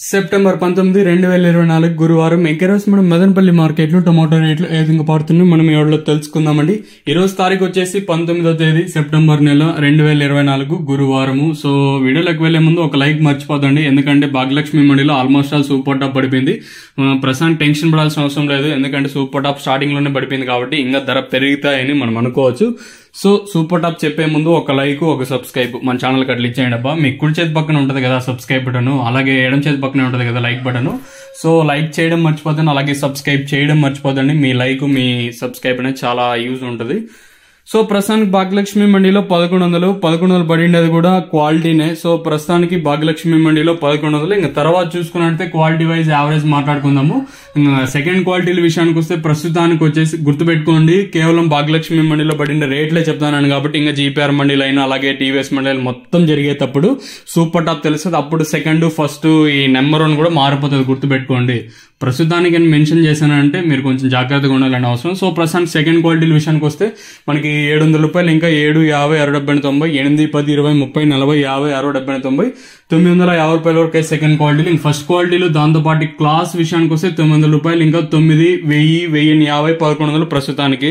September 19, 2024 గురువారం ఎగ్గరోస్ మనం Madanapalle market లో టొమాటో రేట్లు ఏ విధంగా పడుతున్నాయి మనం ఎవరిలో తెలుసుకుందామండి. ఈ రోజు తారీఖు వచ్చేసి 19వ తేదీ సెప్టెంబర్ నెల 2024 గురువారము. సో వీడియోలోకి వెళ్లే ముందు ఒక లైక్ మర్చిపోదండి, ఎందుకంటే భాగ్యలక్ష్మి మండిలో ఆల్మోస్ట్ ఆల్ సూపర్ టాప్ పడిపోయింది. ప్రస్తుతానికి టెన్షన్ పడాల్సిన అవసరం లేదు, ఎందుకంటే సూపర్ టాప్ స్టార్టింగ్ లోనే పడిపోయింది కాబట్టి ఇంకా ధర పెరుగుతాయని మనం అనుకోవచ్చు. సో సూపర్ టాప్ చెప్పే ముందు ఒక లైక్, ఒక సబ్స్క్రైబ్ మన ఛానల్ కి అట్లా ఇచ్చేయండి అబ్బా. మీ కుడి చేతి పక్కన ఉంటది కదా సబ్స్క్రైబ్ బటన్, అలాగే ఎడం చేతి పక్కనే ఉంటది కదా లైక్ బటన్. సో లైక్ చేయడం మర్చిపోతాను, అలాగే సబ్స్క్రైబ్ చేయడం మర్చిపోతండి. మీ లైక్, మీ సబ్స్క్రైబ్ అనేది చాలా యూజ్ ఉంటుంది. సో ప్రస్తుతానికి భాగ్యలక్ష్మి మండిలో 1100 పడిండేది కూడా క్వాలిటీనే. సో ప్రస్తుతానికి భాగ్యలక్ష్మి మండిలో 1100. ఇంకా తర్వాత చూసుకున్నట్లయితే క్వాలిటీ వైజ్ యావరేజ్ మాట్లాడుకుందాము. సెకండ్ క్వాలిటీల విషయానికి వస్తే ప్రస్తుతానికి వచ్చేసి గుర్తుపెట్టుకోండి, కేవలం భాగ్యలక్ష్మి మండిలో పడిన రేట్లే చెప్తాను కాబట్టి ఇంకా జీపీఆర్ మండీలు అయినా అలాగే టీవీఎస్ మండీలు మొత్తం జరిగేటప్పుడు సూపర్ టాప్ తెలుస్తుంది. అప్పుడు సెకండ్, ఫస్ట్ ఈ నెంబర్ 1 కూడా మారిపోతుంది, గుర్తుపెట్టుకోండి. ప్రస్తుతానికి నేను మెన్షన్ చేశానంటే మీరు కొంచెం జాగ్రత్తగా ఉండాలని అవసరం. సో ప్రస్తుతానికి సెకండ్ క్వాలిటీల విషయానికి వస్తే మనకి 700 రూపాయలు, ఇంకా 7, 50, 60, 70, 8, 10, 20, 30, 40, 50, 60, 70, 90, 950 రూపాయల వరకు సెకండ్ క్వాలిటీలు. ఇంక ఫస్ట్ క్వాలిటీలు దాంతోపాటు క్లాస్ విషయానికి వస్తే 900 రూపాయలు, ఇంకా 9, 1000, 1050, 1100 ప్రస్తుతానికి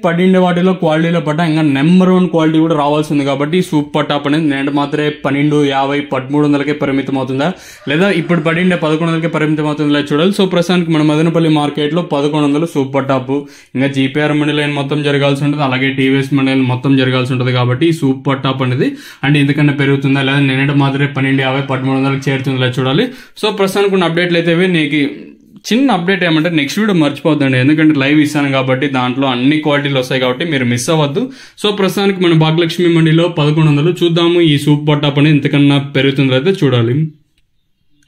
పడిండే వాటిలో క్వాలిటీలో పడ్డా. ఇంకా నెంబర్ 1 క్వాలిటీ కూడా రావాల్సింది కాబట్టి సూపర్ టాప్ అనేది నేను మాత్రమే 12, 50, 1300కే పరిమితం అవుతుందా, లేదా ఇప్పుడు పడిండే 1100కే పరిమితం అవుతుందా చూడాలి. సో ప్రస్తుతానికి మన మదనపల్లి మార్కెట్ లో 1100 సూపర్ టాప్. ఇంకా జీపీఆర్ మండీ లైన్ మొత్తం జరగాల్సి ఉంటుంది, అలాగే టీవీఎస్ మండీ లైన్ మొత్తం జరగాల్సి ఉంటుంది కాబట్టి సూపర్ టాప్ అనేది అంటే ఎందుకన్నా పెరుగుతుందా, లేదా నేనంటే మాత్రమే 12, 50, 1300కి చేరుతుందా చూడాలి. సో ప్రస్తుతానికి ఉన్న అప్డేట్లు అయితే నీకు చిన్న అప్డేట్ ఏమంటే నెక్స్ట్ వీడియో మర్చిపోద్దండి, ఎందుకంటే లైవ్ ఇస్తాను కాబట్టి దాంట్లో అన్ని క్వాలిటీలు వస్తాయి కాబట్టి మీరు మిస్ అవ్వద్దు. సో ప్రస్తుతానికి మన భాగ్యలక్ష్మి మండీలో 1100 చూద్దాము. ఈ సూపర్ టాప్ అనేది ఇంతకన్నా పెరుగుతుందో అయితే చూడాలి.